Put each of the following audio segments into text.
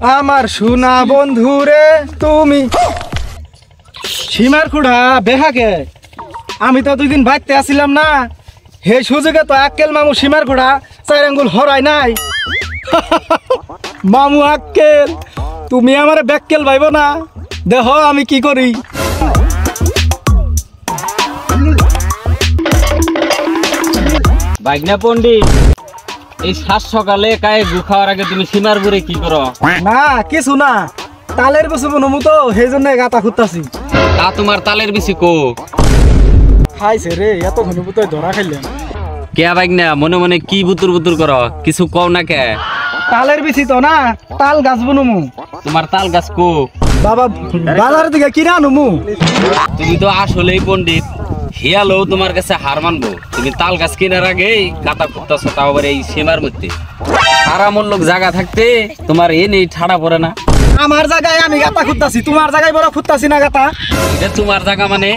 আমার সোনা বন্ধুরে তুমি সীমার খুড়া বেহাকে আমি তো 2 দিন বাইতে আসিলাম না হে সুযোগে তো আক্কেল মামু সীমার খুড়া 4 আঙ্গুল হরাই নাই মামু আক্কেল তুমি আমার ব্যাক্কেল ভাইব না দেখো আমি কি করি। বাইগনা পণ্ডিত এই 7 সকালে কায়ে গু খাওয়ার আগে তুমি সীমার বুড়ে কি করো? না কিছু না তালের বসে বনমু তো সেই জন্য গাতা খুঁজতাছি। তা তোমার তালের বেশি কো খাইছে রে এত ঘন তো ধরা খাইলেন কে বাইগনা মনে মনে কি বুতুর বুতুর করো কিছু কও না কে? তালের বেশি তো না তাল গাছ বনমু। তোমার তাল গাছ কো? বাবা বাজার থেকে কিনা আনুমু। তুমি তো আসলেই পণ্ডিত হিয়ালো তোমার কাছে হার মানবো। তুমি তাল গাছ কেনার আগে গাতা খুঁজতেছো তাও আবার এই সীমার মধ্যে। সারা লোক জায়গা থাকতে তোমার এ নেই ঠাড়া পড়ে না। আমার জায়গায় আমি গাতা খুঁজতাছি তোমার জায়গায় বড় খুঁজতাছি না গাতা। এটা তোমার জায়গা মানে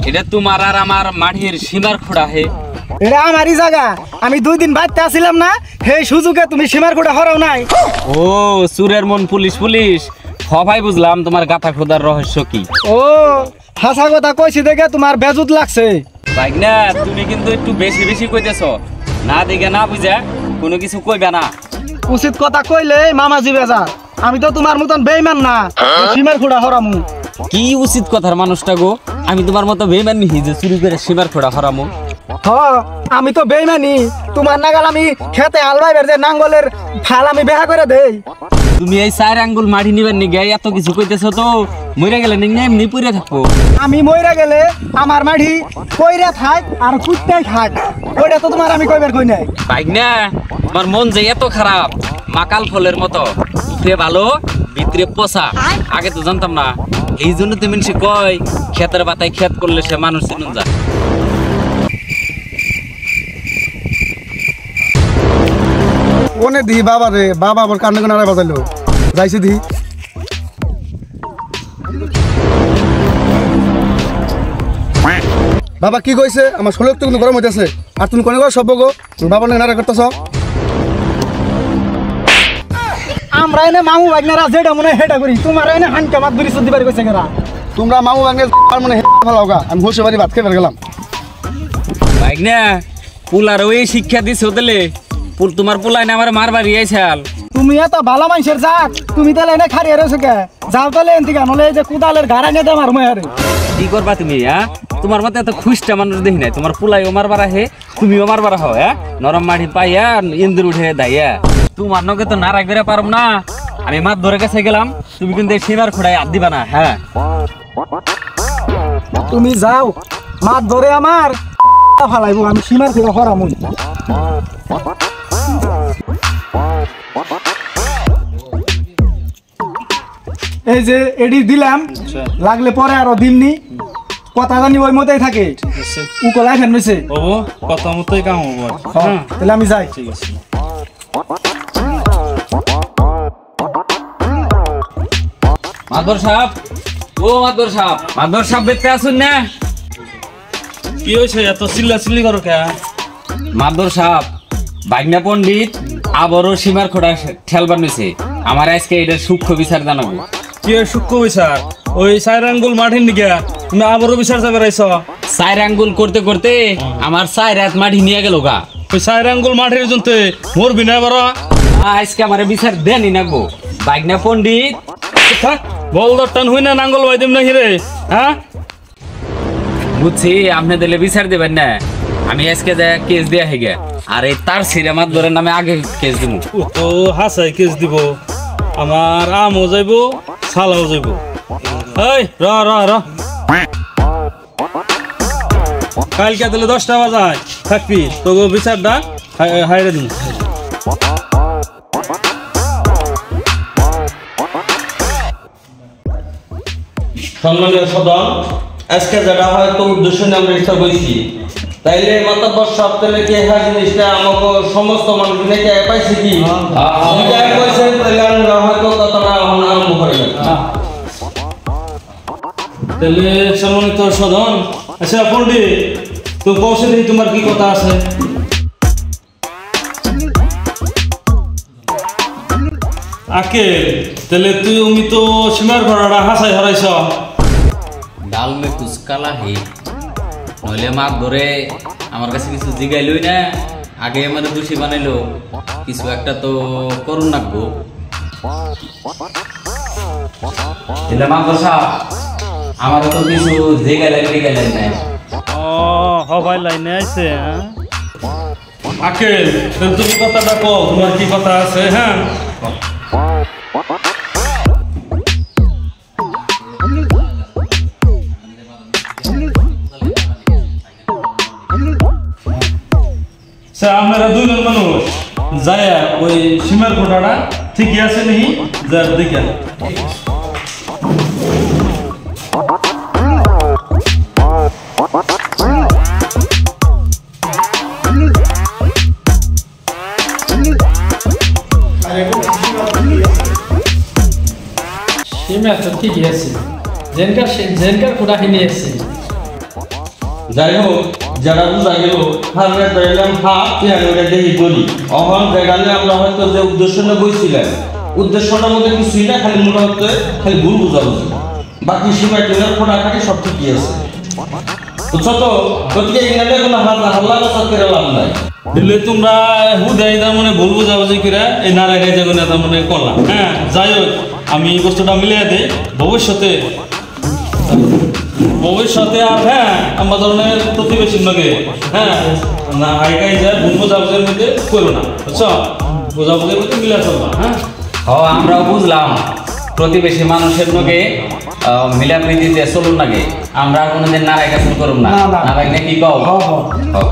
এটা তোমার আর আমার মাটির সীমার খোড়া হে। এটা আমারই জায়গা আমি 2 দিন বাইতে আসিলাম না সেই সুযোগে তুমি সীমার খুঁড়া হরাও নাই। ও চুরের মন পুলিশ পুলিশ সবাই বুঝলাম তোমার গাথা খোদার রহস্য কি। ও হাসা কথা কইছি দেখে তোমার বেজুত লাগছে। বাইগনা তুমি কিন্তু একটু বেশি বেশি কইতেছো না দেখে না বুঝা কোনো কিছু কইবা না। উচিত কথা কইলে মামাজি বেজার আমি তো তোমার মতন বেইমান না সীমার খুঁড়া হরামু। কি উচিত কথার মানুষটা গো আমি তোমার মতো বেইমান নিহি যে চুরি করে সীমার খোড়া হরামু। হ আমি তো বেইমানি তোমার নাগাল আমি খেতে আলবাইবার যে নাঙ্গলের ফাল আমি বেহা করে দেই। তুমি এই 4 আঙ্গুল মাটি নিবার নিগে এত কিছু কইতেছো তো মইরা গেলে নিগে এমনি পড়ে থাকবো। আমি মইরা গেলে আমার মাটি কইরা থাক আর কুত্তাই খাক ওইটা তো তোমার আমি কইবার কই নাই। বাইগনা তোমার মন যে এত খারাপ মাকাল ফলের মতো উপরে ভালো ভিতরে পচা আগে তো জানতাম না। এই জন্য তো মানুষ কয় ক্ষেতের পাতায় ক্ষেত করলে সে মানুষ চিনুন যায়। ওনে দি বাবা রে বাবা আবার কান্না কান্না বাজাইলো যাইছি দি বাবা কি কইছে আমার শরীর তো কিন্তু গরম হইতাছে আর তুমি কোনে গো সব গো বাবা নারা করতেছ। আমরা এনে মামু বাগনারা যেটা মনে হেটা করি তোমার এনে হানকা মাত ধরি সদি বাড়ি কইছে কেরা তোমরা মামু বাগনের আর মনে হেটা ভালোগা আমি হোসে বাড়ি ভাত খেয়ে গেলাম। বাইগনা পুলার ওই শিক্ষা দিছো দিলে তোমার পোলাই না আমার মার বাড়ি আইছাল। তুমি এত ভালো মানুষের জাত তুমি তাহলে এনে খারিয়ে রয়েছো কে যাও তাহলে এনতি গান হলে যে কুদালের গাড়া নিয়ে দেমার ময়ারে কি করবা তুমি হ্যাঁ? তোমার মতে এত খুশটা মানুষ দেখি নাই তোমার পোলাই ওমার বাড়া হে তুমিও মার বাড়া হও হ্যাঁ নরম মাটি পাইয়া ইন্দুর উঠে দাইয়া তোমার নগে তো নারাই করে পারম না। আমি মাছ ধরে কাছে গেলাম তুমি কিন্তু এই সীমার খোড়ায় হাত দিবা না। হ্যাঁ তুমি যাও মাছ ধরে আমার ফালাইবো আমি সীমার খুঁড়া হরামু। এই যে এডি দিলাম লাগলে পরে আরো দিমনি কথা জানি ওই মতেই থাকে উকলাই ফেন নইছে ও কথা মতোই কাম হবো। তাহলে আমি যাই। ঠিক আছে মাদর সাহেব ও মাদর সাহেব বেতে আসুন না। কি হয়েছে এত চিল্লা চিল্লি করো কে? মাদর সাহেব বাইগনা পণ্ডিত আবারও সীমার খোড়া ঠেলবার নিছে আমার আজকে এটার সূক্ষ্ম বিচার জানাবো। কি সূক্ষ্ম বিচার? ওই 4 আঙ্গুল মাটির দিকে তুমি আবারও বিচার চাপে রাইছ। 4 আঙ্গুল করতে করতে আমার 4 রাত মাটি নিয়ে গেল গা। ওই 4 আঙ্গুল মাটির জন্য মোর বিনা বারা আজকে আমার বিচার দেনই নাগবো বাইগনা পণ্ডিত। বল টান হই না নাঙ্গল বাই দিম না হিরে হ্যাঁ বুঝছি আপনি দিলে বিচার দেবেন না আমি আজকে কেস দেয়া হেগে আর এই তার ছিঁড়ে মাত ধরে নামে আগে কেস দিব। ও তো হাসাই কেস দিব আমার আমও যাইব সালাও যাইব। এই র র র কালকে দিলে 10টা বাজায় থাকবি তোকে বিচারটা হাইরে দিন। সম্মানীয় সদন আজকে যেটা হয়তো উদ্দেশ্য নিয়ে আমরা ইচ্ছা করছি তাইলে মাতাব্বর সব তেলে কি হ্যাঁ জিনিসটা আমাকে সমস্ত মানুষ নাকি পাইছে কি কইছে তাহলে আমরা হয়তো কথাটা আরম্ভ করে তাহলে সম্মানিত সদন। আচ্ছা পণ্ডিত তো কৌশে দেখি তোমার কি কথা আছে? আকেল তাহলে তুমি তো সীমার ঘোড়াটা হাসাই হারাইছ। ডাল মে কুছ কালা হে, নইলে মাছ ধরে আমার কাছে কিছু জিগাইলই না, আগে আমাদের দোষী বানাইলো, কিছু একটা তো করুন রাখবো। মাছ ধরছা আমারও তো কিছু জিগাইলেন নাই। হবাই লাইনে আইছে। হ্যাঁ আকেল তাহলে তুমি কথাটা কও, তোমার কি কথা আছে? হ্যাঁ আমরা দুজন মানুষ যায় ওই সীমার ঘোটাটা ঠিকই আছে নি যা দেখে। সীমা তো ঠিকই আছে, জেনকার খোঁড়াখিনি আছে। যাই হোক যারা বুঝা গেল হারে বেড়ালাম হাত ওটা দেখি বলি অহন বেড়ালে আমরা হয়তো যে উদ্দেশ্য নিয়ে বইছিলাম উদ্দেশ্যটার মধ্যে কিছুই না, খালি মনে হচ্ছে খালি ভুল বুঝাবুঝি, বাকি সীমা টেলার ফোটাখাটি সব ঠিকই আছে। বুঝছো তো? গতিকে এখানে কোনো হাল্লা কথা করে লাভ নাই। দিলে তোমরা হুদাই তার মানে ভুল বুঝাবুঝি করে এই নারাগাই জাগনে তার মানে করলাম। হ্যাঁ যাই হোক আমি এই বস্তুটা মিলিয়ে দিই ভবিষ্যতে আর হ্যাঁ আমার ধরনের প্রতিবেশীর লগে হ্যাঁ না হাইকাই যায় ভুল বোঝাবুঝির মধ্যে করো না, বুঝছো? বোঝাবুঝির মধ্যে মিলে চলবা। হ্যাঁ আমরাও বুঝলাম প্রতিবেশী মানুষের লগে মিলাপ্রীতি দিয়ে চলুন নাকি, আমরা কোনোদিন নারায় কাছে করুন না। না, না। নারায় কি কও? হ্যাঁ, হ্যাঁ। হ্যাঁ।